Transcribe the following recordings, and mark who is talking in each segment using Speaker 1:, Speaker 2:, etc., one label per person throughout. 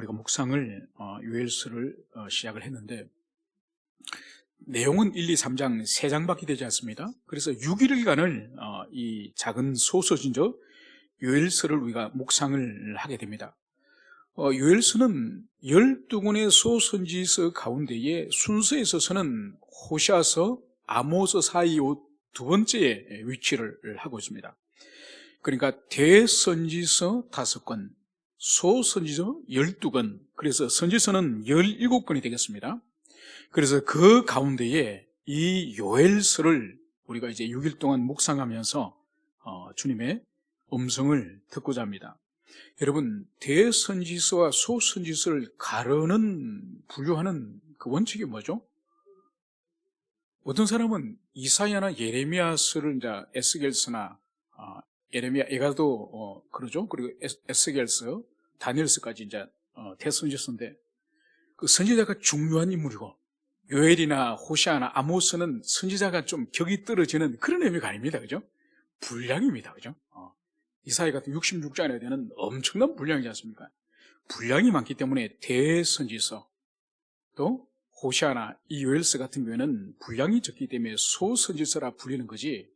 Speaker 1: 우리가 묵상을 요엘서를 시작을 했는데 내용은 1, 2, 3장 3장밖에 되지 않습니다. 그래서 6일간을 이 작은 소서진저 요엘서를 우리가 묵상을 하게 됩니다. 요엘서는 12권의 소선지서 가운데에 순서에 있어서는 호시아서, 아모스 사이 두 번째에 위치를 하고 있습니다. 그러니까 대선지서 5권, 소선지서 12권, 그래서 선지서는 17권이 되겠습니다. 그래서 그 가운데에 이 요엘서를 우리가 이제 6일 동안 묵상하면서 주님의 음성을 듣고자 합니다. 여러분, 대선지서와 소선지서를 가르는, 분류하는 그 원칙이 뭐죠? 어떤 사람은 이사야나 예레미야서를 이제 에스겔서나 예레미야, 에가도 그러죠. 그리고 에스겔서, 다니엘서까지 이제 대선지서인데 그 선지자가 중요한 인물이고 요엘이나 호시아나 아모스는 선지자가 좀 격이 떨어지는 그런 의미가 아닙니다. 그죠? 분량입니다. 그죠? 이사야 같은 66장에 되는 엄청난 분량이지 않습니까? 분량이 많기 때문에 대선지서 또 호시아나 이 요엘서 같은 경우에는 분량이 적기 때문에 소선지서라 불리는 거지,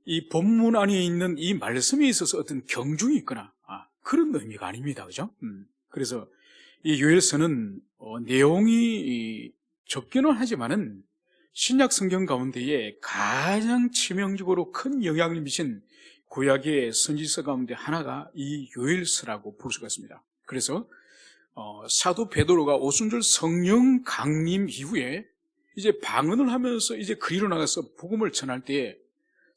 Speaker 1: 이 본문 안에 있는 이 말씀에 있어서 어떤 경중이 있거나 그런 의미가 아닙니다. 그죠? 그래서 이 요엘서는 내용이 적기는 하지만은 신약 성경 가운데에 가장 치명적으로 큰 영향을 미친 구약의 선지서 가운데 하나가 이 요엘서라고 볼 수가 있습니다. 그래서 사도 베드로가 오순절 성령 강림 이후에 이제 방언을 하면서 이제 그리로 나가서 복음을 전할 때에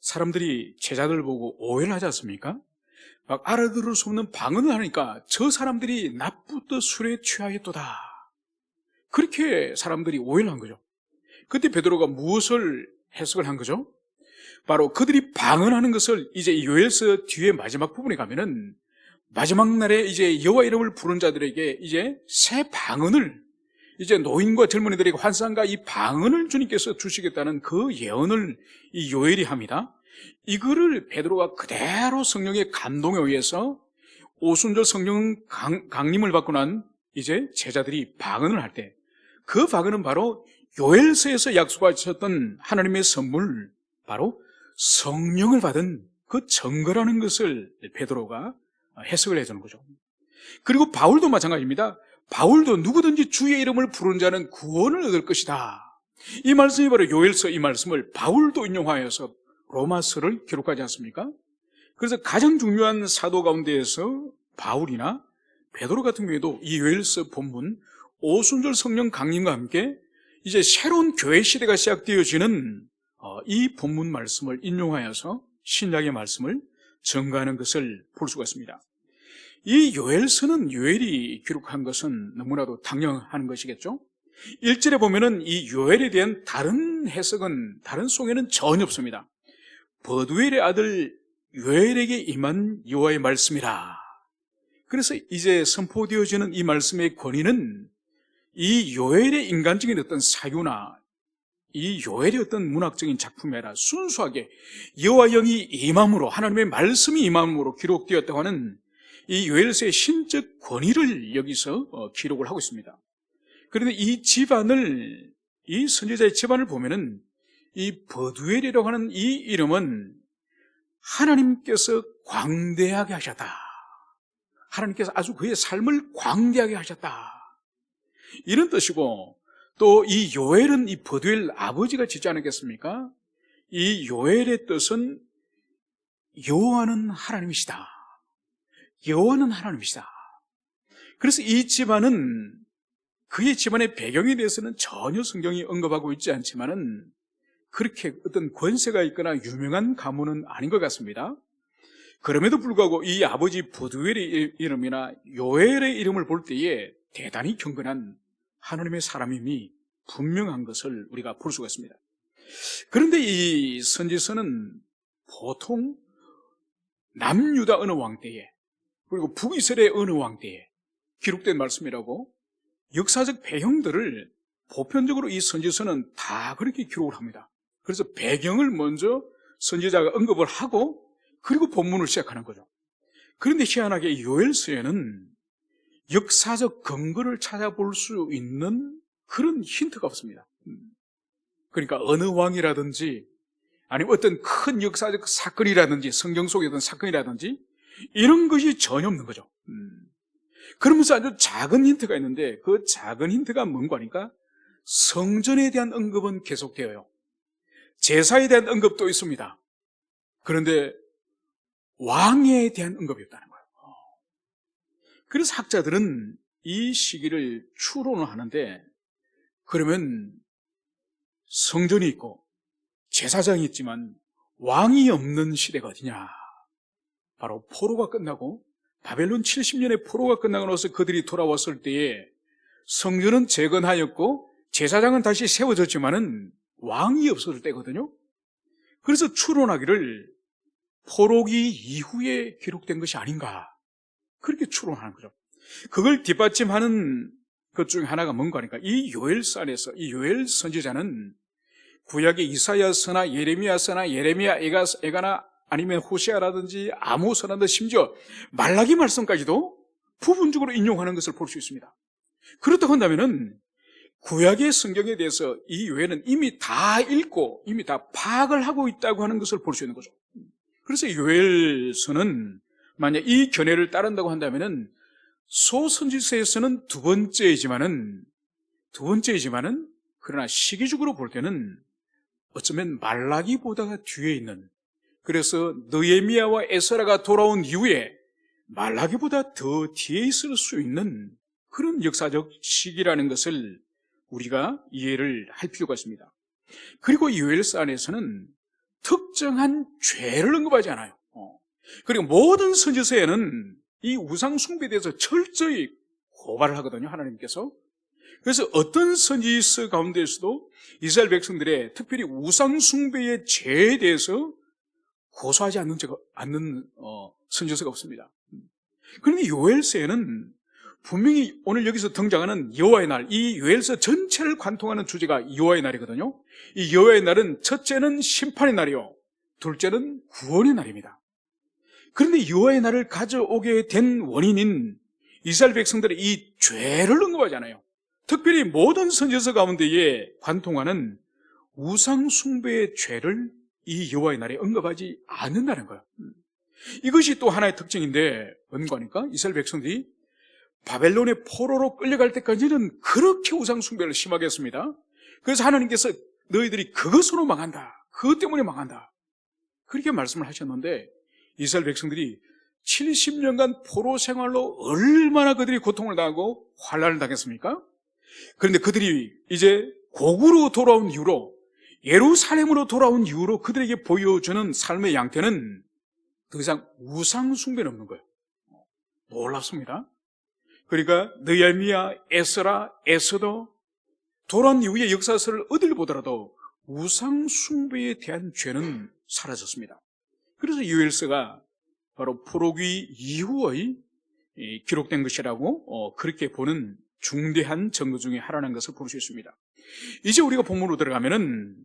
Speaker 1: 사람들이 제자들 보고 오해를 하지 않습니까? 막 알아들을 수 없는 방언을 하니까 저 사람들이 낮부터 술에 취하였도다, 그렇게 사람들이 오해를 한 거죠. 그때 베드로가 무엇을 해석을 한 거죠? 바로 그들이 방언하는 것을 이제 이 요엘서 뒤에 마지막 부분에 가면은 마지막 날에 이제 여호와 이름을 부른 자들에게 이제 새 방언을, 이제 노인과 젊은이들에게 환상과 이 방언을 주님께서 주시겠다는 그 예언을 이 요엘이 합니다. 이거를 베드로가 그대로 성령의 감동에 의해서 오순절 성령 강림을 받고 난 이제 제자들이 방언을 할 때 그 방언은 바로 요엘서에서 약속하셨던 하나님의 선물, 바로 성령을 받은 그 증거라는 것을 베드로가 해석을 해주는 거죠. 그리고 바울도 마찬가지입니다. 바울도 누구든지 주의 이름을 부르는 자는 구원을 얻을 것이다, 이 말씀이 바로 요엘서 이 말씀을 바울도 인용하여서 로마서를 기록하지 않습니까? 그래서 가장 중요한 사도 가운데에서 바울이나 베드로 같은 경우에도 이 요엘서 본문 오순절 성령 강림과 함께 이제 새로운 교회 시대가 시작되어지는 이 본문 말씀을 인용하여서 신약의 말씀을 증거하는 것을 볼 수가 있습니다. 이 요엘서는 요엘이 기록한 것은 너무나도 당연한 것이겠죠. 1절에 보면은 이 요엘에 대한 다른 해석은, 다른 송해는 전혀 없습니다. 버두엘의 아들 요엘에게 임한 여호와의 말씀이라. 그래서 이제 선포되어지는 이 말씀의 권위는 이 요엘의 인간적인 어떤 사유나 이 요엘의 어떤 문학적인 작품이 아니라 순수하게 여호와 영이 임함으로, 하나님의 말씀이 임함으로 기록되었다고 하는 이 요엘서의 신적 권위를 여기서 기록을 하고 있습니다. 그런데 이 집안을, 이 선지자의 집안을 보면은 이 버두엘이라고 하는 이 이름은 하나님께서 광대하게 하셨다, 하나님께서 아주 그의 삶을 광대하게 하셨다, 이런 뜻이고, 또 이 요엘은 이 버두엘 아버지가 짓지 않았겠습니까? 이 요엘의 뜻은 여호와는 하나님이시다, 여호와는 하나님이시다. 그래서 이 집안은, 그의 집안의 배경에 대해서는 전혀 성경이 언급하고 있지 않지만은 그렇게 어떤 권세가 있거나 유명한 가문은 아닌 것 같습니다. 그럼에도 불구하고 이 아버지 버두엘의 이름이나 요엘의 이름을 볼 때에 대단히 경건한 하나님의 사람임이 분명한 것을 우리가 볼 수가 있습니다. 그런데 이 선지서는 보통 남유다 어느 왕 때에, 그리고 북이스라엘 어느 왕 때에 기록된 말씀이라고 역사적 배경들을 보편적으로 이 선지서는 다 그렇게 기록을 합니다. 그래서 배경을 먼저 선지자가 언급을 하고 그리고 본문을 시작하는 거죠. 그런데 희한하게 요엘서에는 역사적 근거를 찾아볼 수 있는 그런 힌트가 없습니다. 그러니까 어느 왕이라든지 아니면 어떤 큰 역사적 사건이라든지 성경 속의 어떤 사건이라든지 이런 것이 전혀 없는 거죠. 그러면서 아주 작은 힌트가 있는데 그 작은 힌트가 뭔가 하니까 성전에 대한 언급은 계속되어요. 제사에 대한 언급도 있습니다. 그런데 왕에 대한 언급이 없다는 거예요. 그래서 학자들은 이 시기를 추론을 하는데, 그러면 성전이 있고 제사장이 있지만 왕이 없는 시대가 어디냐? 바로 포로가 끝나고 바벨론 70년의 포로가 끝나고 나서 그들이 돌아왔을 때에 성전은 재건하였고 제사장은 다시 세워졌지만은 왕이 없어질 때거든요. 그래서 추론하기를 포로기 이후에 기록된 것이 아닌가, 그렇게 추론하는 거죠. 그걸 뒷받침하는 것 중에 하나가 뭔가 하니까 이 요엘서에서 이 요엘 선지자는 구약의 이사야서나 예레미야서나 예레미야 에가나 아니면 호세아라든지 아모스라든지 심지어 말라기 말씀까지도 부분적으로 인용하는 것을 볼 수 있습니다. 그렇다고 한다면은 구약의 성경에 대해서 이 요엘은 이미 다 읽고 이미 다 파악을 하고 있다고 하는 것을 볼 수 있는 거죠. 그래서 요엘서는 만약 이 견해를 따른다고 한다면은 소선지서에서는 두 번째이지만은 그러나 시기적으로 볼 때는 어쩌면 말라기보다가 뒤에 있는, 그래서 느헤미야와 에스라가 돌아온 이후에 말라기보다 더 뒤에 있을 수 있는 그런 역사적 시기라는 것을 우리가 이해를 할 필요가 있습니다. 그리고 이 요엘서 안에서는 특정한 죄를 언급하지 않아요. 그리고 모든 선지서에는 이 우상 숭배에 대해서 철저히 고발을 하거든요, 하나님께서. 그래서 어떤 선지서 가운데에서도 이스라엘 백성들의 특별히 우상 숭배의 죄에 대해서 고소하지 않는 선지서가 없습니다. 그런데 요엘서에는 분명히 오늘 여기서 등장하는 여호와의 날, 이 요엘서 전체를 관통하는 주제가 여호와의 날이거든요. 이 여호와의 날은 첫째는 심판의 날이요, 둘째는 구원의 날입니다. 그런데 여호와의 날을 가져오게 된 원인인 이스라엘 백성들의 이 죄를 언급하지 않아요. 특별히 모든 선지서 가운데에 관통하는 우상 숭배의 죄를 이 여호와의 날에 언급하지 않는다는 거예요. 이것이 또 하나의 특징인데 뭔가 하니까 이스라엘 백성들이 바벨론의 포로로 끌려갈 때까지는 그렇게 우상 숭배를 심하게 했습니다. 그래서 하나님께서 너희들이 그것으로 망한다, 그것 때문에 망한다, 그렇게 말씀을 하셨는데 이스라엘 백성들이 70년간 포로 생활로 얼마나 그들이 고통을 당하고 환난을 당했습니까? 그런데 그들이 이제 고국으로 돌아온 이후로, 예루살렘으로 돌아온 이후로 그들에게 보여주는 삶의 양태는 더 이상 우상 숭배는 없는 거예요. 놀랍습니다. 그러니까 느헤미야, 에스라, 에스더 돌아온 이후의 역사서를 어딜 보더라도 우상 숭배에 대한 죄는 사라졌습니다. 그래서 요엘서가 바로 포로기 이후의 기록된 것이라고 그렇게 보는 중대한 증거 중에 하나라는 것을 볼 수 있습니다. 이제 우리가 본문으로 들어가면은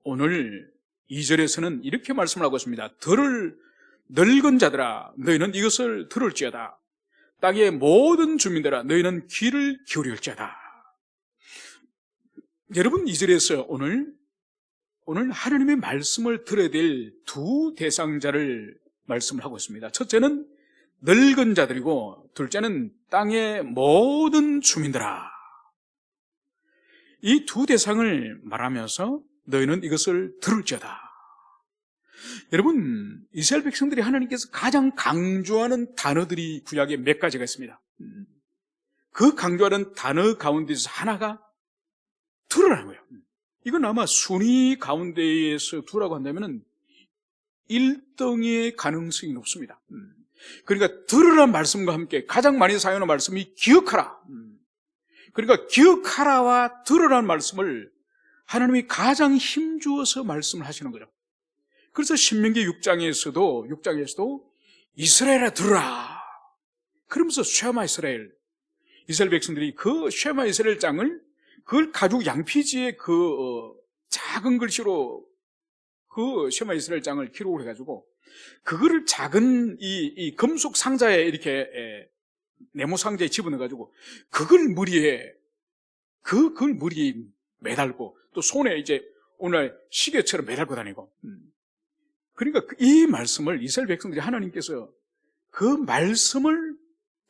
Speaker 1: 오늘 2절에서는 이렇게 말씀을 하고 있습니다. 들을 늙은 자들아, 너희는 이것을 들을지어다. 땅의 모든 주민들아, 너희는 귀를 기울일지어다. 여러분, 2절에서 오늘 하나님의 말씀을 들어야 될 두 대상자를 말씀을 하고 있습니다. 첫째는 늙은 자들이고 둘째는 땅의 모든 주민들아. 이 두 대상을 말하면서 너희는 이것을 들을지어다. 여러분, 이스라엘 백성들이 하나님께서 가장 강조하는 단어들이 구약에 몇 가지가 있습니다. 그 강조하는 단어 가운데서 하나가 들으라는 거예요. 이건 아마 순위 가운데에서 두라고 한다면 1등의 가능성이 높습니다. 그러니까 들으라는 말씀과 함께 가장 많이 사용하는 말씀이 기억하라. 그러니까 기억하라와 들으라는 말씀을 하나님이 가장 힘주어서 말씀을 하시는 거죠. 그래서 신명기 6장에서도 이스라엘아 들으라, 그러면서 쉐마 이스라엘, 이스라엘 백성들이 그 쉐마 이스라엘 장을 그걸 가죽 양피지에 작은 글씨로 그 쉐마 이스라엘 장을 기록을 해가지고 그거를 작은 이 금속 상자에 이렇게 네모 상자에 집어넣어가지고 그걸 머리에 그걸 머리에 매달고 또 손에 이제 오늘 시계처럼 매달고 다니고. 그러니까 이 말씀을 이스라엘 백성들이 하나님께서 그 말씀을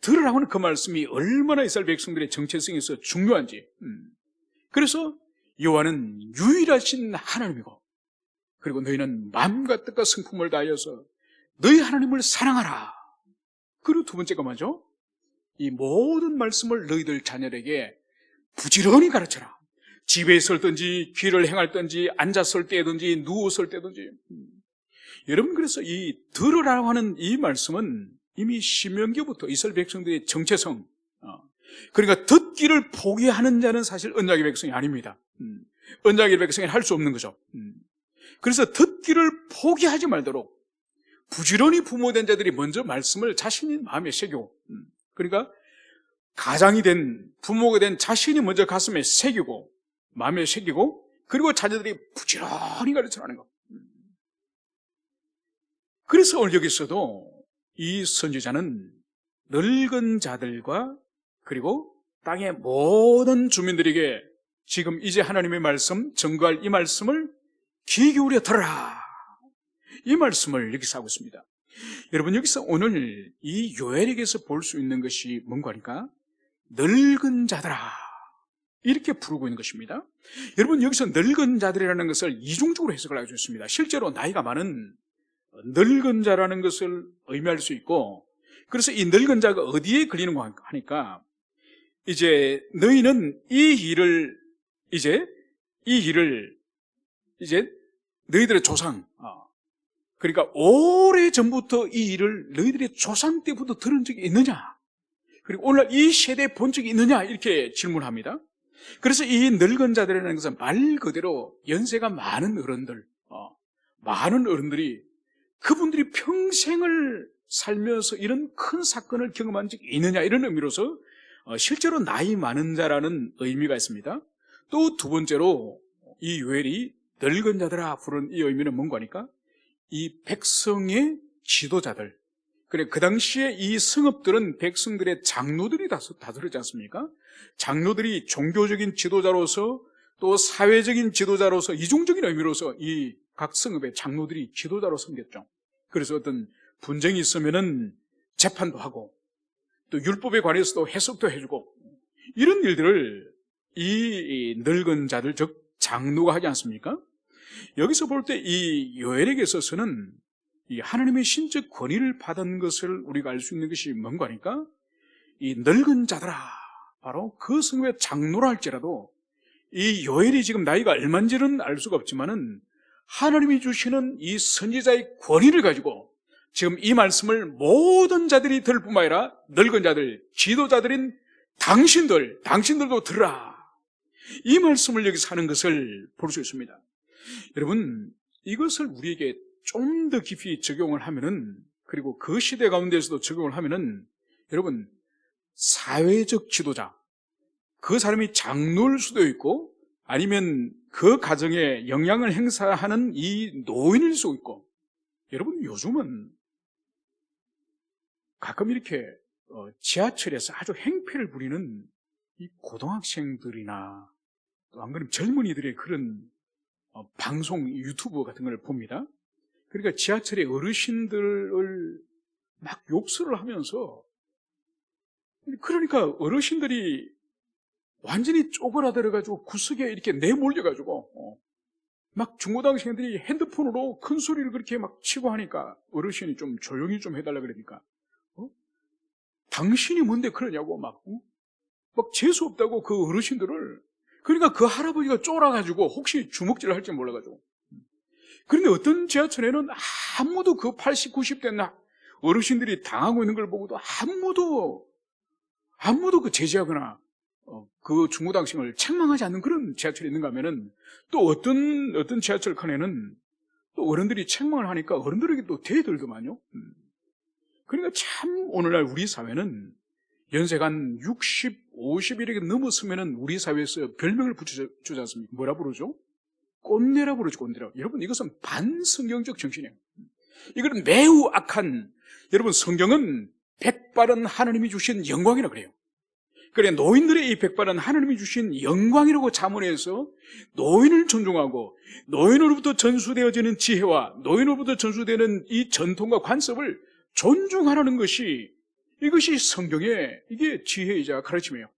Speaker 1: 들으라고 하는 그 말씀이 얼마나 이스라엘 백성들의 정체성에서 중요한지. 그래서 여호와는 유일하신 하나님이고, 그리고 너희는 마음과 뜻과 성품을 다하여서 너희 하나님을 사랑하라. 그리고 두 번째가 뭐죠? 이 모든 말씀을 너희들 자녀에게 부지런히 가르쳐라. 집에 있을든지 길을 행할든지 앉았을 때든지 누웠을 때든지. 여러분, 그래서 이 들으라고 하는 이 말씀은 이미 신명기부터 이스라엘 백성들의 정체성, 그러니까 듣기를 포기하는 자는 사실 언약의 백성이 아닙니다. 언약의 백성이 할 수 없는 거죠. 그래서 듣기를 포기하지 말도록 부지런히 부모된 자들이 먼저 말씀을 자신의 마음에 새기고, 그러니까 가장이 된 부모가 된 자신이 먼저 가슴에 새기고 마음에 새기고, 그리고 자녀들이 부지런히 가르쳐라는 것. 그래서 오늘 여기서도 이 선지자는 늙은 자들과 그리고 땅의 모든 주민들에게 지금 이제 하나님의 말씀, 전거할 이 말씀을 귀 기울여 들어라, 이 말씀을 여기서 하고 있습니다. 여러분, 여기서 오늘 이 요엘에게서 볼 수 있는 것이 뭔가 하니까 늙은 자들아, 이렇게 부르고 있는 것입니다. 여러분, 여기서 늙은 자들이라는 것을 이중적으로 해석을 하고 있습니다. 실제로 나이가 많은 늙은 자라는 것을 의미할 수 있고, 그래서 이 늙은 자가 어디에 걸리는가 하니까 이제 너희는 이 일을 너희들의 조상, 그러니까 오래전부터 이 일을 너희들의 조상 때부터 들은 적이 있느냐, 그리고 오늘 이 세대에 본 적이 있느냐, 이렇게 질문합니다. 그래서 이 늙은 자들이라는 것은 말 그대로 연세가 많은 많은 어른들이 그분들이 평생을 살면서 이런 큰 사건을 경험한 적이 있느냐, 이런 의미로서 실제로 나이 많은 자라는 의미가 있습니다. 또 두 번째로 이 요엘이 늙은 자들아 부른 이 의미는 뭔가 하니까 이 백성의 지도자들, 그래, 그 당시에 이 성읍들은 백성들의 장로들이 다스렸지 않습니까? 장로들이 종교적인 지도자로서 또 사회적인 지도자로서 이중적인 의미로서 이 각 성읍의 장로들이 지도자로 섬겼죠. 그래서 어떤 분쟁이 있으면은 재판도 하고 또 율법에 관해서도 해석도 해주고, 이런 일들을 이 늙은 자들, 즉 장로가 하지 않습니까? 여기서 볼 때 이 요엘에게 있어서는 이 하나님의 신적 권위를 받은 것을 우리가 알 수 있는 것이 뭔가 하니까 이 늙은 자들아, 바로 그 성읍의 장로라 할지라도 이 요엘이 지금 나이가 얼마인지는 알 수가 없지만은 하나님이 주시는 이 선지자의 권위를 가지고 지금 이 말씀을 모든 자들이 들을 뿐만 아니라 늙은 자들, 지도자들인 당신들도 들으라, 이 말씀을 여기서 하는 것을 볼 수 있습니다. 여러분, 이것을 우리에게 좀 더 깊이 적용을 하면은, 그리고 그 시대 가운데서도 적용을 하면은, 여러분, 사회적 지도자, 그 사람이 장로일 수도 있고 아니면 그 가정에 영향을 행사하는 이 노인일 수도 있고, 여러분, 요즘은 가끔 이렇게 지하철에서 아주 행패를 부리는 이 고등학생들이나 또 안 그러면 젊은이들의 그런 방송, 유튜브 같은 걸 봅니다. 그러니까 지하철에 어르신들을 막 욕설을 하면서, 그러니까 어르신들이 완전히 쪼그라들어가지고 구석에 이렇게 내몰려가지고 막 중고등학생들이 핸드폰으로 큰 소리를 그렇게 막 치고 하니까 어르신이 좀 조용히 좀 해달라 그러니까 당신이 뭔데 그러냐고 막 재수 없다고 그 어르신들을. 그러니까 그 할아버지가 쫄아가지고 혹시 주먹질을 할지 몰라가지고. 그런데 어떤 지하철에는 아무도 그 80, 90대 어르신들이 당하고 있는 걸 보고도 아무도 그 제지하거나 그 중고등학생을 책망하지 않는 그런 지하철이 있는가 하면은, 또 어떤 지하철 칸에는 또 어른들이 책망을 하니까 어른들에게 또 대들더만요. 그러니까 참 오늘날 우리 사회는 연세가 한 60, 50 이렇게 넘었으면은 우리 사회에서 별명을 붙여주지 않습니까? 뭐라 부르죠? 꼰대라 부르죠, 꼰대라. 여러분, 이것은 반성경적 정신이에요. 이거는 매우 악한, 여러분, 성경은 백발은 하나님이 주신 영광이라고 그래요. 그래, 노인들의 이 백발은 하나님이 주신 영광이라고 자문해서 노인을 존중하고 노인으로부터 전수되어지는 지혜와 노인으로부터 전수되는 이 전통과 관습을 존중하라는 것이, 이것이 성경의 이게 지혜이자 가르침이에요.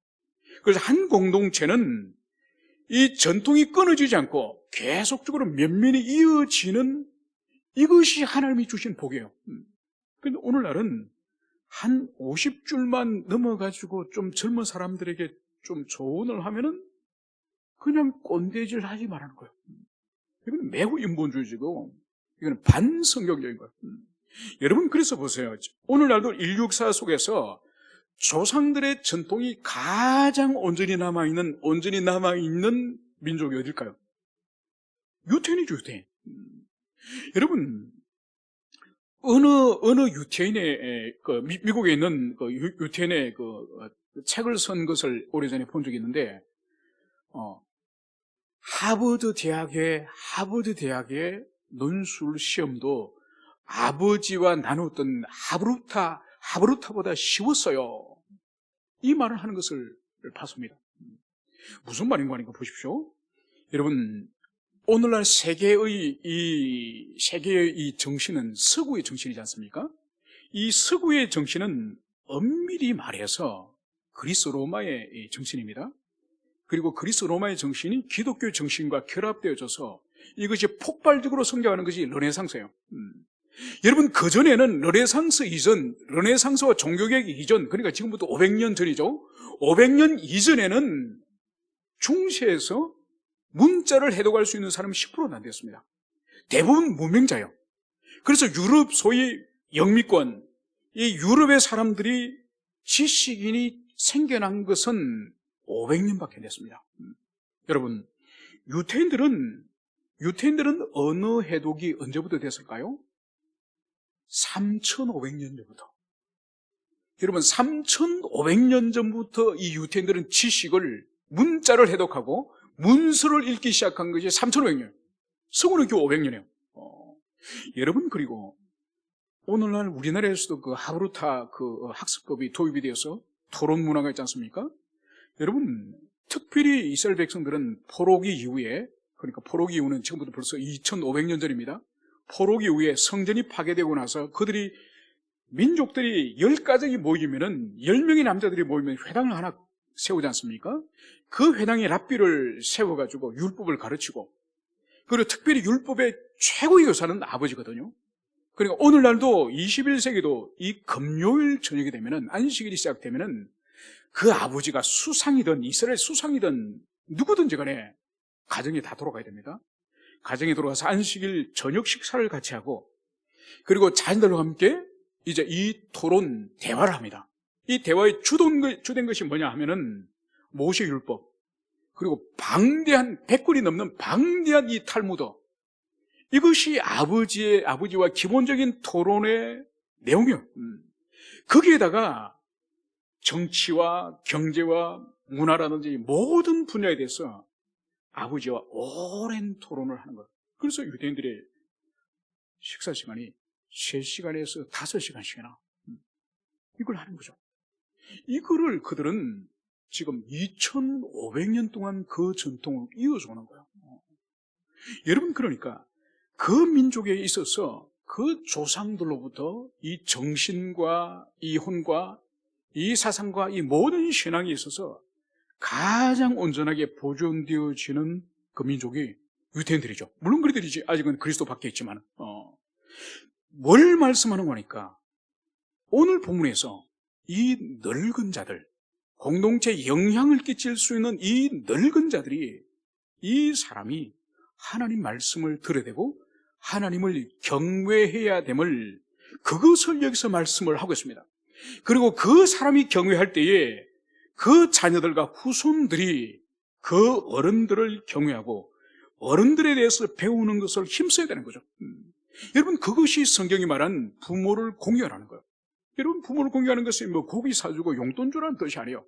Speaker 1: 그래서 한 공동체는 이 전통이 끊어지지 않고 계속적으로 면면이 이어지는 이것이 하나님이 주신 복이에요. 그런데 오늘날은 한 50줄만 넘어가지고 좀 젊은 사람들에게 좀 조언을 하면은 그냥 꼰대질 하지 말라는 거예요. 이건 매우 인본주의지고 이건 반성경적인 거예요. 여러분, 그래서 보세요. 오늘날도 인류사 속에서 조상들의 전통이 가장 온전히 남아있는 민족이 어딜까요? 유태인이죠, 유태인. 여러분, 어느 유태인의, 미국에 있는 유태인의 책을 쓴 것을 오래전에 본 적이 있는데, 하버드 대학의 논술 시험도 아버지와 나눴던 하브루타보다 쉬웠어요. 이 말을 하는 것을 봤습니다. 무슨 말인가 하니까 보십시오. 여러분, 오늘날 세계의 이 정신은 서구의 정신이지 않습니까? 이 서구의 정신은 엄밀히 말해서 그리스 로마의 정신입니다. 그리고 그리스 로마의 정신이 기독교 정신과 결합되어져서 이것이 폭발적으로 성장하는 것이 르네상스예요. 여러분, 그전에는 르네상스와 종교개혁 이전, 그러니까 지금부터 500년 전이죠. 500년 이전에는 중세에서 문자를 해독할 수 있는 사람은 10%도 안 됐습니다. 대부분 무명자예요. 그래서 유럽, 소위 영미권, 이 유럽의 사람들이 지식인이 생겨난 것은 500년밖에 안 됐습니다. 여러분, 유태인들은 어느 해독이 언제부터 됐을까요? 3,500년 전부터. 여러분, 3,500년 전부터 이 유태인들은 지식을, 문자를 해독하고 문서를 읽기 시작한 것이 3,500년. 서구는 겨우 500년이에요. 여러분, 그리고 오늘날 우리나라에서도 하브루타 학습법이 도입이 되어서 토론 문화가 있지 않습니까? 여러분, 특별히 이스라엘 백성들은 포로기 이후에, 그러니까 포로기 이후는 지금부터 벌써 2,500년 전입니다. 포로기 이후에 성전이 파괴되고 나서 민족들이 10가족이 모이면은 10명의 남자들이 모이면 회당을 하나 세우지 않습니까? 그 회당에 랍비를 세워가지고 율법을 가르치고, 그리고 특별히 율법의 최고의 교사는 아버지거든요. 그러니까 오늘날도 21세기도 이 금요일 저녁이 되면은, 안식일이 시작되면은 그 아버지가 수상이든 이스라엘 수상이든 누구든지 간에 가정에 다 돌아가야 됩니다. 가정에 돌아가서 안식일 저녁 식사를 같이 하고, 그리고 자녀들과 함께 이제 이 토론 대화를 합니다. 이 대화의 주된 것이 뭐냐 하면은 모세율법, 그리고 방대한 100권이 넘는 방대한 이 탈무드, 이것이 아버지와 기본적인 토론의 내용이에요. 거기에다가 정치와 경제와 문화라든지 모든 분야에 대해서 아버지와 오랜 토론을 하는 거예요. 그래서 유대인들의 식사 시간이 3시간에서 5시간씩이나 이걸 하는 거죠. 이거를 그들은 지금 2,500년 동안 그 전통을 이어서 오는 거예요. 여러분, 그러니까 그 민족에 있어서 그 조상들로부터 이 정신과 이 혼과 이 사상과 이 모든 신앙에 있어서 가장 온전하게 보존되어지는 그 민족이 유대인들이죠. 물론 그들이지 아직은 그리스도 밖에 있지만, 뭘 말씀하는 거니까 오늘 본문에서 이 늙은 자들, 공동체에 영향을 끼칠 수 있는 이 늙은 자들이, 이 사람이 하나님 말씀을 들어야 되고 하나님을 경외해야 됨을, 그것을 여기서 말씀을 하고 있습니다. 그리고 그 사람이 경외할 때에 그 자녀들과 후손들이 그 어른들을 경외하고 어른들에 대해서 배우는 것을 힘써야 되는 거죠. 여러분, 그것이 성경이 말한 부모를 공경하는 거예요. 여러분, 부모를 공경하는 것은 고기 사주고 용돈 주라는 뜻이 아니에요.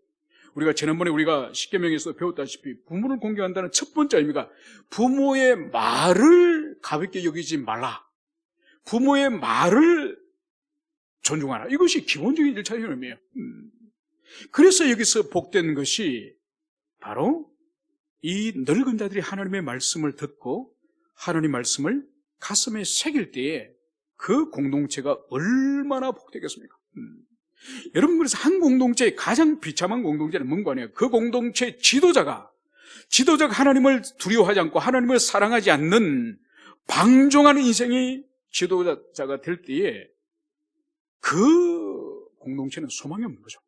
Speaker 1: 우리가 지난번에 십계명에서 배웠다시피 부모를 공경한다는 첫 번째 의미가 부모의 말을 가볍게 여기지 말라. 부모의 말을 존중하라. 이것이 기본적인 1차 개념이에요. 그래서 여기서 복된 것이 바로 이 늙은 자들이 하나님의 말씀을 듣고 하나님 말씀을 가슴에 새길 때에 그 공동체가 얼마나 복되겠습니까? 여러분, 그래서 한 공동체의 가장 비참한 공동체는 뭔가 아니에요? 그 공동체 지도자가 하나님을 두려워하지 않고 하나님을 사랑하지 않는 방종하는 인생이 지도자가 될 때에 그 공동체는 소망이 없는 거죠.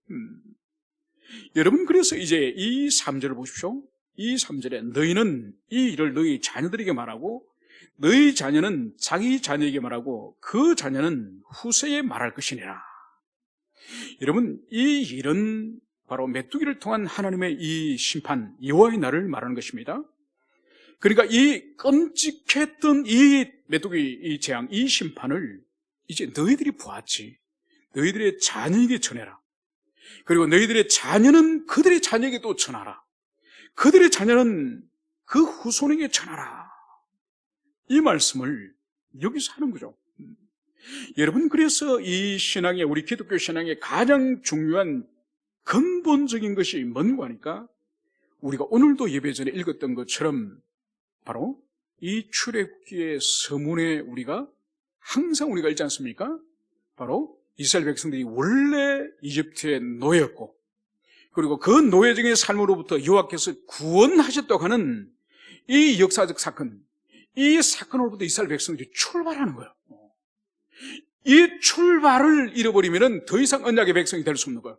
Speaker 1: 여러분, 그래서 이제 이 3절을 보십시오. 이 3절에 너희는 이 일을 너희 자녀들에게 말하고 너희 자녀는 자기 자녀에게 말하고 그 자녀는 후세에 말할 것이니라. 여러분, 이 일은 바로 메뚜기를 통한 하나님의 이 심판, 여호와의 날을 말하는 것입니다. 그러니까 이 끔찍했던 이 메뚜기 이 재앙, 이 심판을 이제 너희들이 보았지. 너희들의 자녀에게 전해라. 그리고 너희들의 자녀는 그들의 자녀에게 또 전하라. 그들의 자녀는 그 후손에게 전하라. 이 말씀을 여기서 하는 거죠. 여러분, 그래서 이 신앙의, 우리 기독교 신앙의 가장 중요한 근본적인 것이 뭔가 하니까 우리가 오늘도 예배 전에 읽었던 것처럼 바로 이 출애굽기의 서문에 우리가 항상 우리가 읽지 않습니까? 바로 이스라엘 백성들이 원래 이집트의 노예였고 그리고 그 노예적인 삶으로부터 여호와께서 구원하셨다고 하는 이 역사적 사건, 이 사건으로부터 이스라엘 백성들이 출발하는 거예요. 이 출발을 잃어버리면 더 이상 언약의 백성이 될 수 없는 거예요.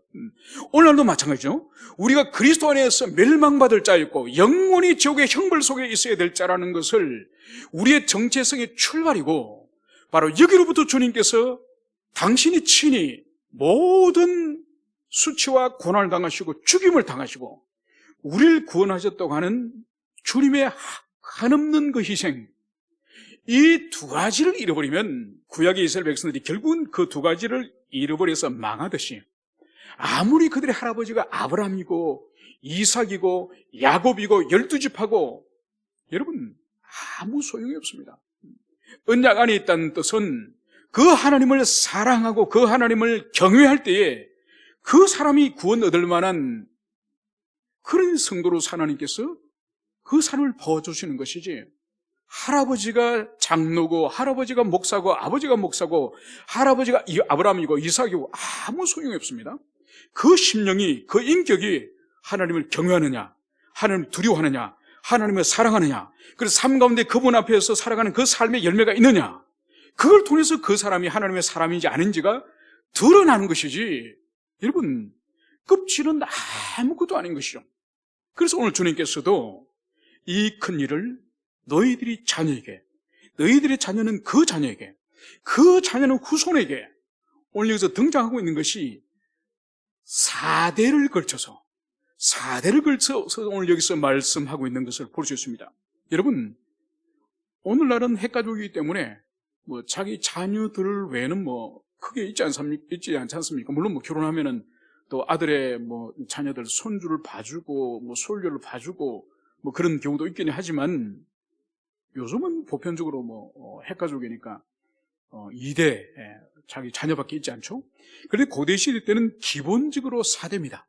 Speaker 1: 오늘날도 마찬가지죠. 우리가 그리스도 안에서 멸망받을 자였고 영원히 지옥의 형벌 속에 있어야 될 자라는 것을 우리의 정체성의 출발이고 바로 여기로부터 주님께서 당신이 친히 모든 수치와 고난을 당하시고 죽임을 당하시고 우리를 구원하셨다고 하는 주님의 한없는 그 희생, 이 두 가지를 잃어버리면 구약의 이스라엘 백성들이 결국은 그 두 가지를 잃어버려서 망하듯이 아무리 그들의 할아버지가 아브라함이고 이삭이고 야곱이고 12집하고 여러분 아무 소용이 없습니다. 언약 안에 있다는 뜻은 그 하나님을 사랑하고 그 하나님을 경외할 때에 그 사람이 구원 얻을 만한 그런 성도로 하나님께서 그 사람을 부어주시는 것이지, 할아버지가 장로고 할아버지가 목사고 아버지가 목사고 할아버지가 아브라함이고 이삭이고 아무 소용이 없습니다. 그 심령이, 그 인격이 하나님을 경외하느냐, 하나님을 두려워하느냐, 하나님을 사랑하느냐, 그래서 삶 가운데 그분 앞에서 살아가는 그 삶의 열매가 있느냐, 그걸 통해서 그 사람이 하나님의 사람인지 아닌지가 드러나는 것이지, 여러분 껍질은 아무것도 아닌 것이죠. 그래서 오늘 주님께서도 이 큰 일을 너희들이 자녀에게, 너희들의 자녀는 그 자녀에게, 그 자녀는 후손에게, 오늘 여기서 등장하고 있는 것이 4대를 걸쳐서 오늘 여기서 말씀하고 있는 것을 볼 수 있습니다. 여러분, 오늘날은 핵가족이기 때문에 뭐 자기 자녀들 외에는 뭐 크게 있지 않지 않습니까? 물론 뭐 결혼하면은 또 아들의 뭐 자녀들 손주를 봐주고 뭐 솔녀를 봐주고 뭐 그런 경우도 있긴 하지만 요즘은 보편적으로 뭐 핵가족이니까 2대 자기 자녀밖에 있지 않죠? 그런데 고대 시대 때는 기본적으로 4대입니다.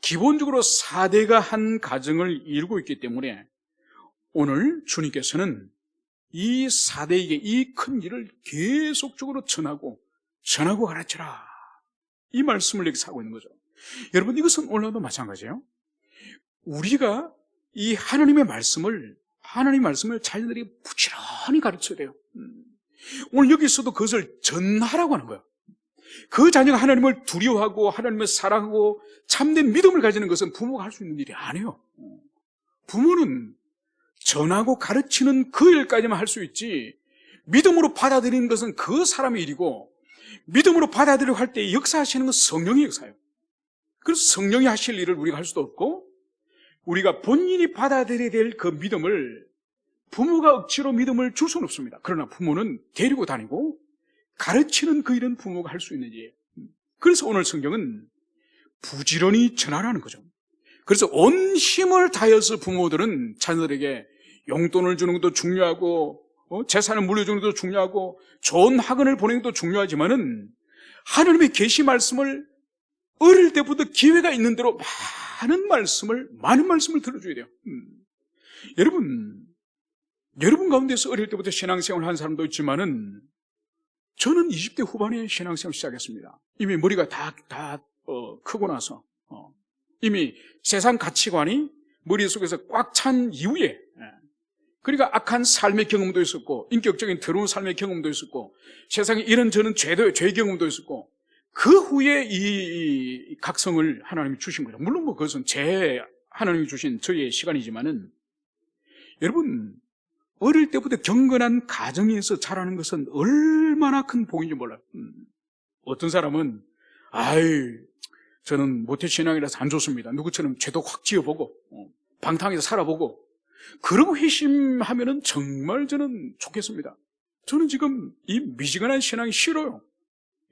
Speaker 1: 기본적으로 4대가 한 가정을 이루고 있기 때문에 오늘 주님께서는 이 4대에게 이 큰 일을 계속적으로 전하고 가르쳐라, 이 말씀을 여기서 하고 있는 거죠. 여러분, 이것은 오늘도 마찬가지예요. 우리가 이 하나님의 말씀을 자녀들이 부지런히 가르쳐야 돼요. 오늘 여기서도 그것을 전하라고 하는 거예요. 그 자녀가 하나님을 두려워하고 하나님을 사랑하고 참된 믿음을 가지는 것은 부모가 할 수 있는 일이 아니에요. 부모는 전하고 가르치는 그 일까지만 할 수 있지, 믿음으로 받아들이는 것은 그 사람의 일이고, 믿음으로 받아들이고 할 때 역사하시는 건 성령의 역사예요. 그래서 성령이 하실 일을 우리가 할 수도 없고, 우리가 본인이 받아들여야 될 그 믿음을 부모가 억지로 믿음을 줄 수는 없습니다. 그러나 부모는 데리고 다니고 가르치는 그 일은 부모가 할 수 있는 일이에요. 그래서 오늘 성경은 부지런히 전하라는 거죠. 그래서 온 힘을 다해서 부모들은 자녀들에게 용돈을 주는 것도 중요하고 재산을 물려주는 것도 중요하고 좋은 학원을 보내는 것도 중요하지만은 하나님의 계시 말씀을 어릴 때부터 기회가 있는 대로 많은 말씀을 들어줘야 돼요. 여러분 가운데서 어릴 때부터 신앙생활을 한 사람도 있지만은 저는 20대 후반에 신앙생활을 시작했습니다. 이미 머리가 다 크고 나서 이미 세상 가치관이 머릿속에서 꽉 찬 이후에, 그러니까 악한 삶의 경험도 있었고 인격적인 더러운 삶의 경험도 있었고 세상에 이런저런 죄 경험도 있었고 그 후에 이 각성을 하나님이 주신 거죠. 물론 그것은 하나님이 주신 저의 시간이지만은, 여러분 어릴 때부터 경건한 가정에서 자라는 것은 얼마나 큰 복인지 몰라요. 어떤 사람은 저는 모태신앙이라서 안 좋습니다. 누구처럼 죄도 확 지어보고 방탕해서 살아보고 그러고 회심하면은 정말 저는 좋겠습니다. 저는 지금 이 미지근한 신앙이 싫어요.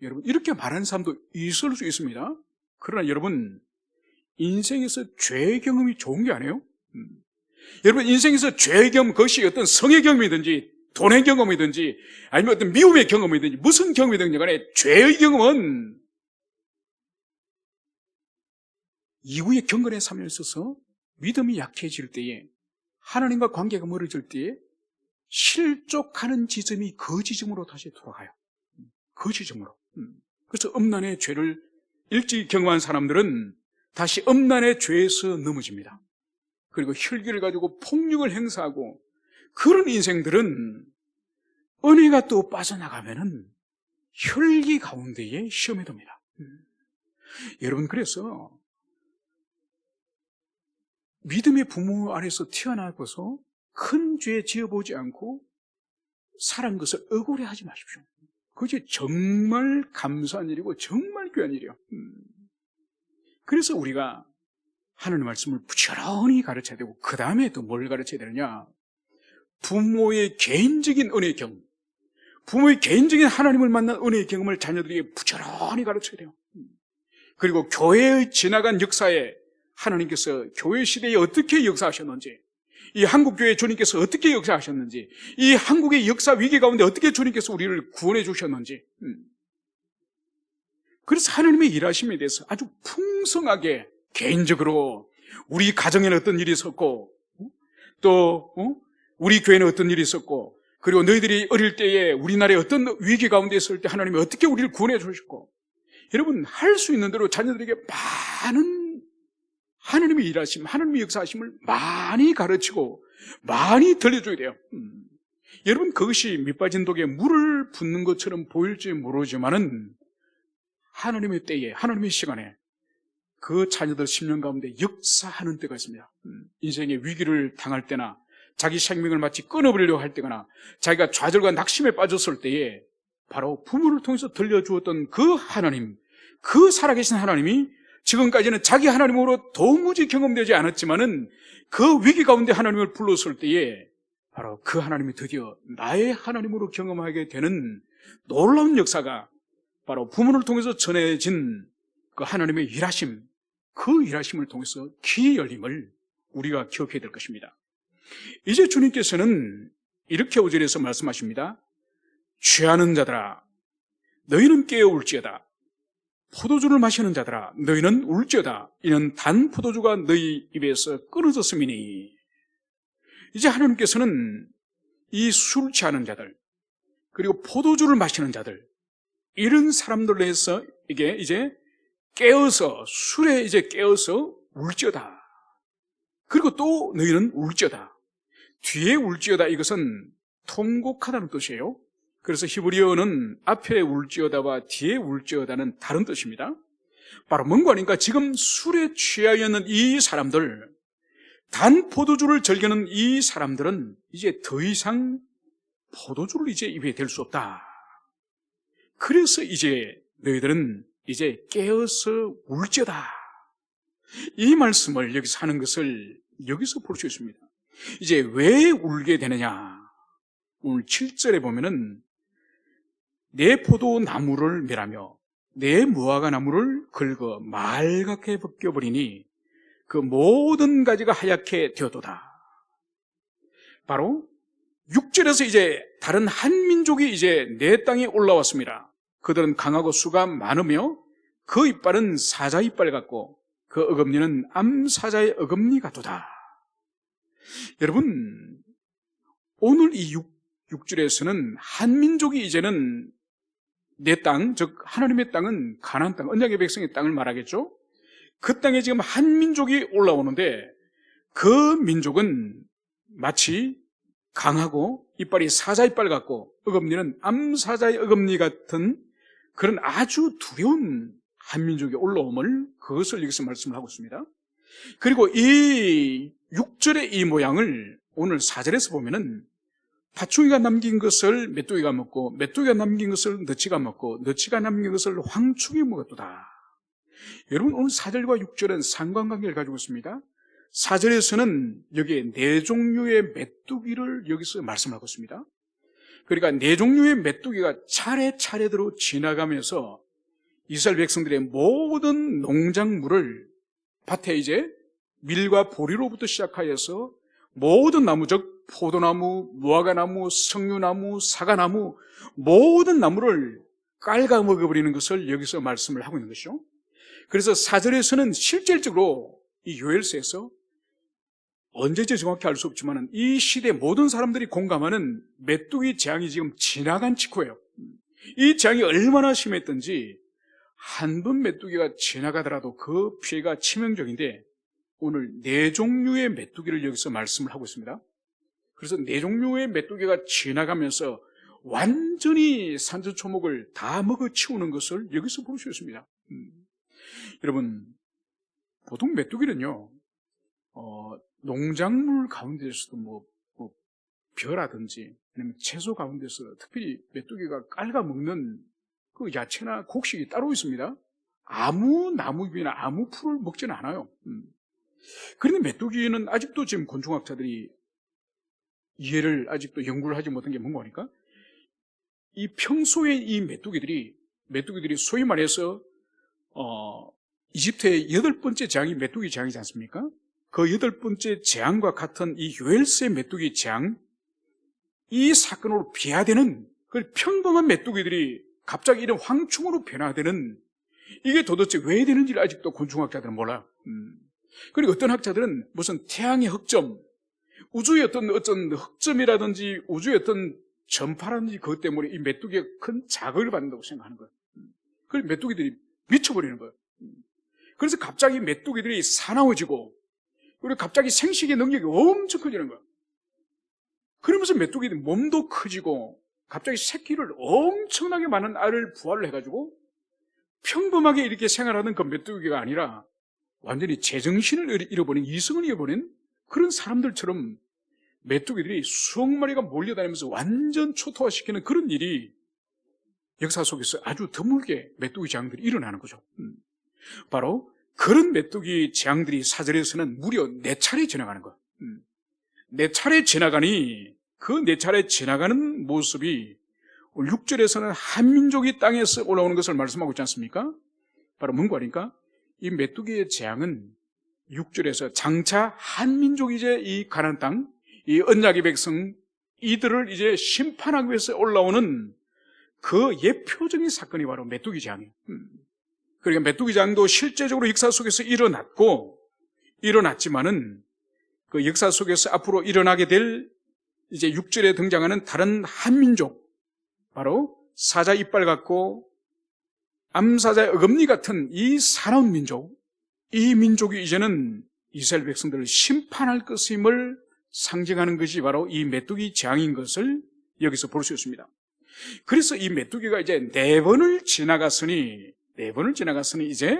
Speaker 1: 여러분 이렇게 말하는 사람도 있을 수 있습니다. 그러나 여러분 인생에서 죄 경험이 좋은 게 아니에요. 여러분 인생에서 죄 경험, 그것이 어떤 성의 경험이든지 돈의 경험이든지 아니면 어떤 미움의 경험이든지 무슨 경험이든지 간에 죄의 경험은 이후에 경건의 삶에 있어서 믿음이 약해질 때에, 하나님과 관계가 멀어질 때에 실족하는 지점이 그 지점으로 다시 돌아가요. 그 지점으로. 그래서 음란의 죄를 일찍 경험한 사람들은 다시 음란의 죄에서 넘어집니다. 그리고 혈기를 가지고 폭력을 행사하고, 그런 인생들은 은혜가 또 빠져나가면은 혈기 가운데에 시험에 듭니다. 여러분 그래서 믿음의 부모 아래서 태어나고서 큰 죄 지어보지 않고 살은 것을 억울해하지 마십시오. 그것이 정말 감사한 일이고 정말 귀한 일이에요. 그래서 우리가 하나님의 말씀을 부지런히 가르쳐야 되고, 그 다음에 또 뭘 가르쳐야 되느냐, 부모의 개인적인 은혜의 경험, 부모의 개인적인 하나님을 만난 은혜의 경험을 자녀들에게 부지런히 가르쳐야 돼요. 그리고 교회의 지나간 역사에 하나님께서 교회 시대에 어떻게 역사하셨는지, 이 한국교회 주님께서 어떻게 역사하셨는지, 이 한국의 역사 위기 가운데 어떻게 주님께서 우리를 구원해 주셨는지, 그래서 하나님의 일하심에 대해서 아주 풍성하게 개인적으로 우리 가정에는 어떤 일이 있었고, 또 우리 교회는 어떤 일이 있었고, 그리고 너희들이 어릴 때에 우리나라에 어떤 위기 가운데 있을 때 하나님이 어떻게 우리를 구원해 주셨고, 여러분 할 수 있는 대로 자녀들에게 많은 하나님의 일하심, 하나님의 역사하심을 많이 가르치고 많이 들려줘야 돼요. 여러분 그것이 밑빠진 독에 물을 붓는 것처럼 보일지 모르지만은 하나님의 때에, 하나님의 시간에 그 자녀들 10년 가운데 역사하는 때가 있습니다. 인생의 위기를 당할 때나 자기 생명을 마치 끊어버리려고 할 때거나 자기가 좌절과 낙심에 빠졌을 때에 바로 부모를 통해서 들려주었던 그 하나님, 그 살아계신 하나님이 지금까지는 자기 하나님으로 도무지 경험되지 않았지만은 그 위기 가운데 하나님을 불렀을 때에 바로 그 하나님이 드디어 나의 하나님으로 경험하게 되는 놀라운 역사가 바로 부모를 통해서 전해진 그 하나님의 일하심, 그 일하심을 통해서 귀 열림을 우리가 기억해야 될 것입니다. 이제 주님께서는 이렇게 5절에서 말씀하십니다. 취하는 자들아 너희는 깨어 울지어다. 포도주를 마시는 자들아 너희는 울지어다. 이는 단 포도주가 너희 입에서 끊어졌음이니. 이제 하나님께서는 이 술 취하는 자들, 그리고 포도주를 마시는 자들, 이런 사람들로 해서 이게 이제 깨어서, 술에 이제 깨어서 울지어다. 그리고 또 너희는 울지어다. 뒤에 울지어다, 이것은 통곡하다는 뜻이에요. 그래서 히브리어는 앞에 울지어다와 뒤에 울지어다는 다른 뜻입니다. 바로 뭔가 하니까 지금 술에 취하여 있는 이 사람들, 단 포도주를 즐기는 이 사람들은 이제 더 이상 포도주를 이제 입에 댈 수 없다. 그래서 이제 너희들은 이제 깨어서 울지어다. 이 말씀을 여기서 하는 것을 여기서 볼 수 있습니다. 이제 왜 울게 되느냐? 오늘 7절에 보면은 내 포도나무를 멸하며 내 무화과 나무를 긁어 말갛게 벗겨버리니 그 모든 가지가 하얗게 되었도다. 바로 6절에서 이제 다른 한 민족이 이제 내 땅에 올라왔습니다. 그들은 강하고 수가 많으며 그 이빨은 사자 이빨 같고 그 어금니는 암사자의 어금니 같도다. 여러분, 오늘 이 6절에서는 한민족이 이제는 내 땅, 즉 하나님의 땅은 가나안 땅, 언약의 백성의 땅을 말하겠죠. 그 땅에 지금 한민족이 올라오는데 그 민족은 마치 강하고 이빨이 사자 이빨 같고 어금니는 암사자의 어금니 같은 그런 아주 두려운 한민족이 올라옴을, 그것을 여기서 말씀을 하고 있습니다. 그리고 이 6절의 이 모양을 오늘 4절에서 보면은 파충이가 남긴 것을 메뚜기가 먹고 메뚜기가 남긴 것을 너치가 먹고 너치가 남긴 것을 황충이 먹었도다. 여러분, 오늘 4절과 6절은 상관관계를 가지고 있습니다. 4절에서는 여기에 네 종류의 메뚜기를 여기서 말씀하고 있습니다. 그러니까 네 종류의 메뚜기가 차례차례대로 지나가면서 이스라엘 백성들의 모든 농작물을, 밭에 이제 밀과 보리로부터 시작하여서 모든 나무, 즉 포도나무, 무화과나무, 석류나무, 사과나무, 모든 나무를 깔아 먹어버리는 것을 여기서 말씀을 하고 있는 것이죠. 그래서 4절에서는 실질적으로 이 요엘서에서 언제인지 정확히 알 수 없지만 이 시대 모든 사람들이 공감하는 메뚜기 재앙이 지금 지나간 직후예요. 이 재앙이 얼마나 심했던지 한 번 메뚜기가 지나가더라도 그 피해가 치명적인데 오늘 네 종류의 메뚜기를 여기서 말씀을 하고 있습니다. 그래서 네 종류의 메뚜기가 지나가면서 완전히 산천초목을 다 먹어치우는 것을 여기서 볼 수 있습니다. 여러분, 보통 메뚜기는요, 농작물 가운데서도 벼라든지 아니면 채소 가운데서 특별히 메뚜기가 깔아먹는 그 야채나 곡식이 따로 있습니다. 아무 나무잎이나 아무 풀을 먹지는 않아요. 그런데 메뚜기는 아직도 지금 곤충학자들이 이해를 아직도 연구를 하지 못한 게 뭔가 하니까 이 평소에 이 메뚜기들이 소위 말해서 이집트의 8번째 재앙이 메뚜기 재앙이지 않습니까? 그 8번째 재앙과 같은 이 요엘서의 메뚜기 재앙, 이 사건으로 비하되는 그 평범한 메뚜기들이 갑자기 이런 황충으로 변화되는, 이게 도대체 왜 되는지를 아직도 곤충학자들은 몰라요. 그리고 어떤 학자들은 무슨 태양의 흑점, 우주의 어떤 흑점이라든지 우주의 어떤 전파라든지 그것 때문에 이 메뚜기가 큰 자극을 받는다고 생각하는 거예요. 그래서 메뚜기들이 미쳐버리는 거예요. 그래서 갑자기 메뚜기들이 사나워지고 그리고 갑자기 생식의 능력이 엄청 커지는 거예요. 그러면서 메뚜기들 몸도 커지고 갑자기 새끼를 엄청나게 많은 알을 부화를 해가지고 평범하게 이렇게 생활하는 그 메뚜기가 아니라 완전히 제정신을 잃어버린, 이성을 잃어버린 그런 사람들처럼 메뚜기들이 수억 마리가 몰려다니면서 완전 초토화시키는 그런 일이 역사 속에서 아주 드물게 메뚜기 재앙들이 일어나는 거죠. 바로 그런 메뚜기 재앙들이 4절에서는 무려 4차례 지나가는 거예요. 4차례 지나가니 그 4차례 지나가는 모습이 6절에서는 한민족이 땅에서 올라오는 것을 말씀하고 있지 않습니까? 바로 뭔가 하니까 이 메뚜기의 재앙은 6절에서 장차 한민족이 이제 이 가나안 땅, 이 언약의 백성, 이들을 이제 심판하기 위해서 올라오는 그 예표적인 사건이 바로 메뚜기 재앙이에요. 그러니까 메뚜기 재앙도 실제적으로 역사 속에서 일어났지만은 그 역사 속에서 앞으로 일어나게 될 이제 6절에 등장하는 다른 한민족, 바로 사자 이빨 같고 암사자의 어금니 같은 이 사나운 민족, 이 민족이 이제는 이스라엘 백성들을 심판할 것임을 상징하는 것이 바로 이 메뚜기 재앙인 것을 여기서 볼 수 있습니다. 그래서 이 메뚜기가 이제 4번을 지나갔으니 이제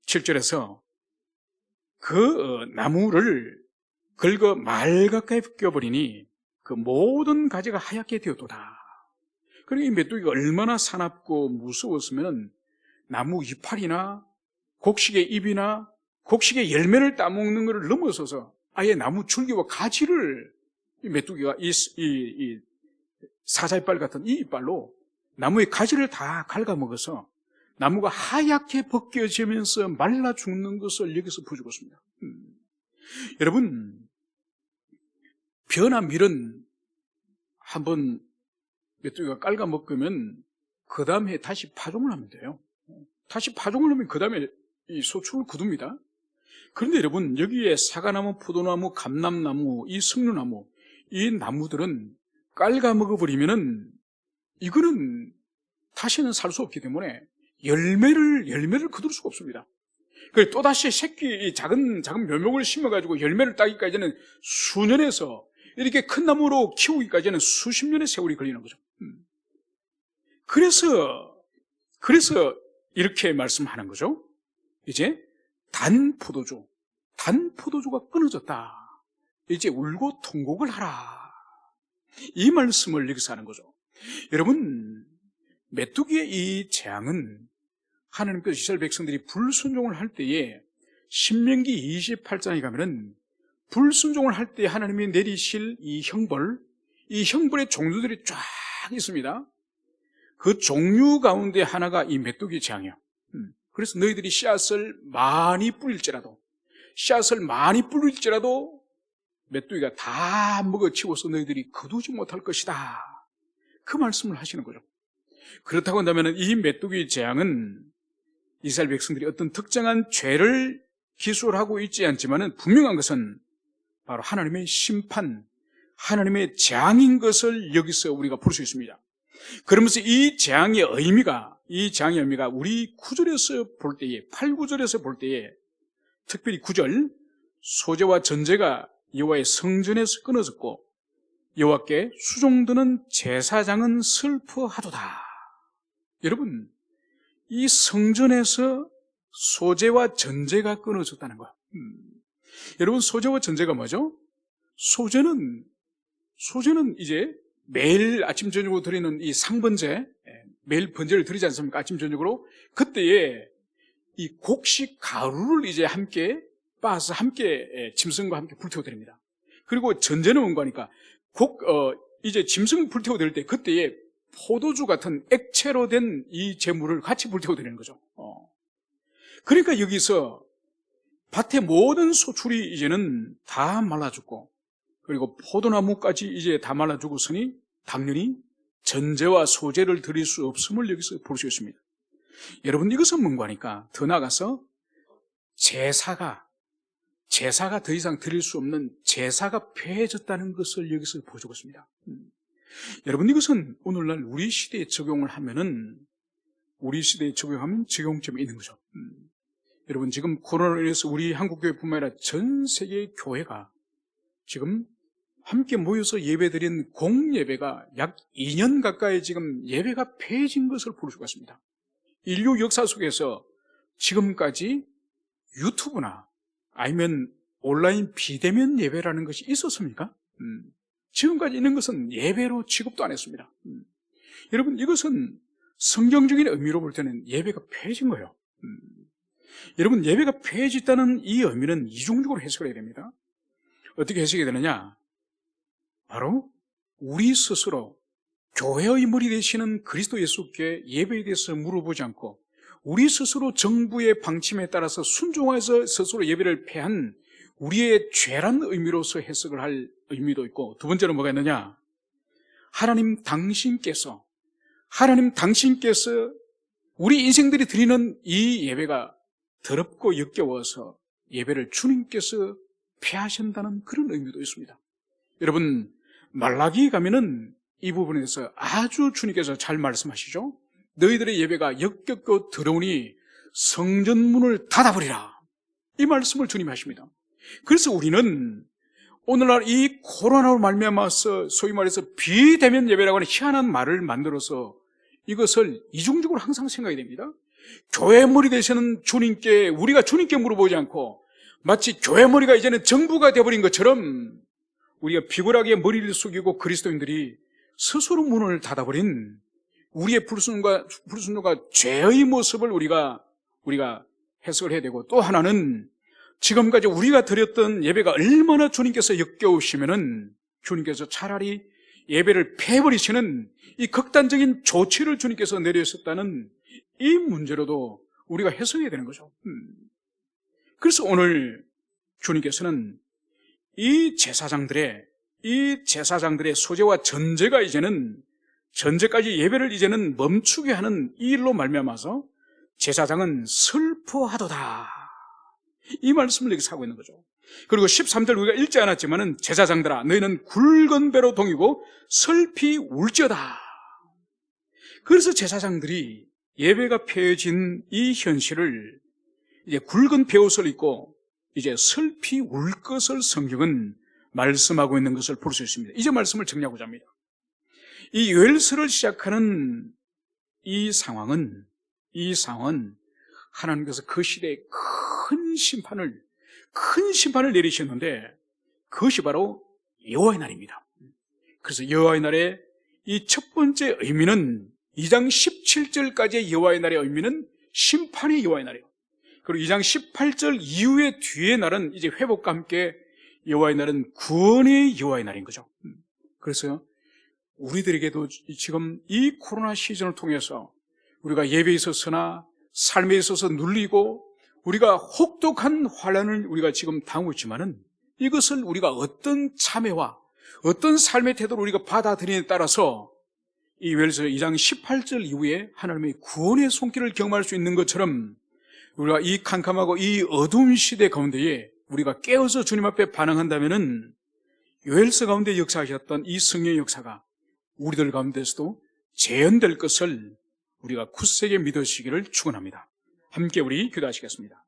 Speaker 1: 7절에서 그 나무를 긁어 말 가까이 껴버리니 그 모든 가지가 하얗게 되었도다. 그러니까 이 메뚜기가 얼마나 사납고 무서웠으면 나무 이파리나 곡식의 잎이나 곡식의 열매를 따먹는 것을 넘어서서 아예 나무 줄기와 가지를 이 메뚜기가 이 사자이빨 같은 이 이빨로 나무의 가지를 다 갉아먹어서 나무가 하얗게 벗겨지면서 말라 죽는 것을 여기서 보여주고 있습니다. 여러분, 벼나 밀은 한번 메뚜기가 깔아먹으면 그 다음에 다시 파종을 하면 돼요. 다시 파종을 하면 그 다음에 이 소출을 거둡니다. 그런데 여러분, 여기에 사과나무, 포도나무, 감람나무, 이 석류나무, 이 나무들은 깔가 먹어버리면은 이거는 다시는 살 수 없기 때문에 열매를 거둘 수가 없습니다. 그래서 또다시 이 작은 묘목을 심어가지고 열매를 따기까지는 수년에서 이렇게 큰 나무로 키우기까지는 수십 년의 세월이 걸리는 거죠. 그래서 이렇게 말씀하는 거죠. 이제 단 포도주가 끊어졌다. 이제 울고 통곡을 하라. 이 말씀을 여기서 하는 거죠. 여러분, 메뚜기의 이 재앙은 하나님께서 이스라엘 백성들이 불순종을 할 때에 신명기 28장에 가면은 불순종을 할 때 하나님이 내리실 이 형벌의 종류들이 쫙 있습니다. 그 종류 가운데 하나가 이 메뚜기 재앙이에요. 그래서 너희들이 씨앗을 많이 뿌릴지라도 메뚜기가 다 먹어치워서 너희들이 거두지 못할 것이다. 그 말씀을 하시는 거죠. 그렇다고 한다면 이 메뚜기 재앙은 이스라엘 백성들이 어떤 특정한 죄를 기술하고 있지 않지만 분명한 것은 바로 하나님의 심판, 하나님의 재앙인 것을 여기서 우리가 볼 수 있습니다. 그러면서 이 재앙의 의미가 우리 9절에서 볼 때에, 8, 9절에서 볼 때에 특별히 9절, 소재와 전제가 여호와의 성전에서 끊어졌고 여호와께 수종드는 제사장은 슬퍼하도다. 여러분, 이 성전에서 소재와 전제가 끊어졌다는 거예요. 여러분, 소재와 전제가 뭐죠? 소재는 이제 매일 아침 저녁으로 드리는 이 상번제, 매일 번제를 드리지 않습니까? 아침 저녁으로. 그때에 이 곡식 가루를 이제 함께 빻아서 함께 짐승과 함께 불태워 드립니다. 그리고 전제는 뭔가니까 이제 짐승 불태워 드릴 때 그때에 포도주 같은 액체로 된 이 제물을 같이 불태워 드리는 거죠. 그러니까 여기서 밭의 모든 소출이 이제는 다 말라 죽고, 그리고 포도나무까지 이제 다 말라 죽었으니 당연히 전제와 소제를 드릴 수 없음을 여기서 볼 수 있습니다. 여러분, 이것은 뭔가 하니까 더 나아가서 제사가 더 이상 드릴 수 없는 제사가 폐해졌다는 것을 여기서 보여주고 있습니다. 여러분, 이것은 오늘날 우리 시대에 적용을 하면은 적용점이 있는 거죠. 여러분, 지금 코로나로 인해서 우리 한국교회뿐만 아니라 전 세계 교회가 지금 함께 모여서 예배드린 공예배가 약 2년 가까이 지금 예배가 폐해진 것을 볼 수가 있습니다. 인류 역사 속에서 지금까지 유튜브나 아니면 온라인 비대면 예배라는 것이 있었습니까? 지금까지 있는 것은 예배로 취급도 안 했습니다. 여러분, 이것은 성경적인 의미로 볼 때는 예배가 폐해진 거예요. 여러분, 예배가 폐해졌다는 이 의미는 이중적으로 해석을 해야 됩니다. 어떻게 해석이 되느냐? 바로 우리 스스로 교회의 머리 되시는 그리스도 예수께 예배에 대해서 물어보지 않고 우리 스스로 정부의 방침에 따라서 순종해서 스스로 예배를 폐한 우리의 죄란 의미로서 해석을 할 의미도 있고, 두 번째는 뭐가 있느냐? 하나님 당신께서 우리 인생들이 드리는 이 예배가 더럽고 역겨워서 예배를 주님께서 폐하신다는 그런 의미도 있습니다. 여러분, 말라기 가면은 이 부분에 대해서 아주 주님께서 잘 말씀하시죠. 너희들의 예배가 역겹고 더러우니 성전문을 닫아버리라. 이 말씀을 주님이 하십니다. 그래서 우리는 오늘날 이 코로나로 말미암아서 소위 말해서 비대면 예배라고 하는 희한한 말을 만들어서 이것을 이중적으로 항상 생각이 됩니다. 교회 머리 되시는 주님께, 우리가 주님께 물어보지 않고 마치 교회 머리가 이제는 정부가 되어버린 것처럼 우리가 비굴하게 머리를 숙이고 그리스도인들이 스스로 문을 닫아버린 우리의 불순종과 죄의 모습을 우리가 해석을 해야 되고, 또 하나는 지금까지 우리가 드렸던 예배가 얼마나 주님께서 역겨우시면은 주님께서 차라리 예배를 폐해버리시는 이 극단적인 조치를 주님께서 내리셨다는 이 문제로도 우리가 해석해야 되는 거죠. 그래서 오늘 주님께서는 이 제사장들의 소재와 전제가 이제는 전제까지 예배를 이제는 멈추게 하는 이 일로 말미암아서 제사장은 슬퍼하도다, 이 말씀을 여기서 하고 있는 거죠. 그리고 13절 우리가 읽지 않았지만은 제사장들아 너희는 굵은 배로 동이고 슬피 울지어다. 그래서 제사장들이 예배가 폐해진 이 현실을 이제 굵은 베옷을 입고 이제 슬피 울 것을 성경은 말씀하고 있는 것을 볼 수 있습니다. 이제 말씀을 정리하고자 합니다. 이 요엘서를 시작하는 이 상황은 하나님께서 그 시대에 큰 심판을 내리셨는데 그것이 바로 여호와의 날입니다. 그래서 여호와의 날의 이 첫 번째 의미는 2장 17절까지의 여호와의 날의 의미는 심판의 여호와의 날이에요. 그리고 2장 18절 이후의 뒤의 날은 이제 회복과 함께 여호와의 날은 구원의 여호와의 날인 거죠. 그래서 우리들에게도 지금 이 코로나 시즌을 통해서 우리가 예배에 있어서나 삶에 있어서 눌리고 우리가 혹독한 환난을 우리가 지금 당하고 있지만은 이것을 우리가 어떤 참회와 어떤 삶의 태도로 우리가 받아들이느냐에 따라서 이 요엘서 2장 18절 이후에 하나님의 구원의 손길을 경험할 수 있는 것처럼 우리가 이 캄캄하고 이 어두운 시대 가운데에 우리가 깨어서 주님 앞에 반응한다면은 요엘서 가운데 역사하셨던 이 성령의 역사가 우리들 가운데서도 재현될 것을 우리가 굳세게 믿으시기를 축원합니다. 함께 우리 기도하시겠습니다.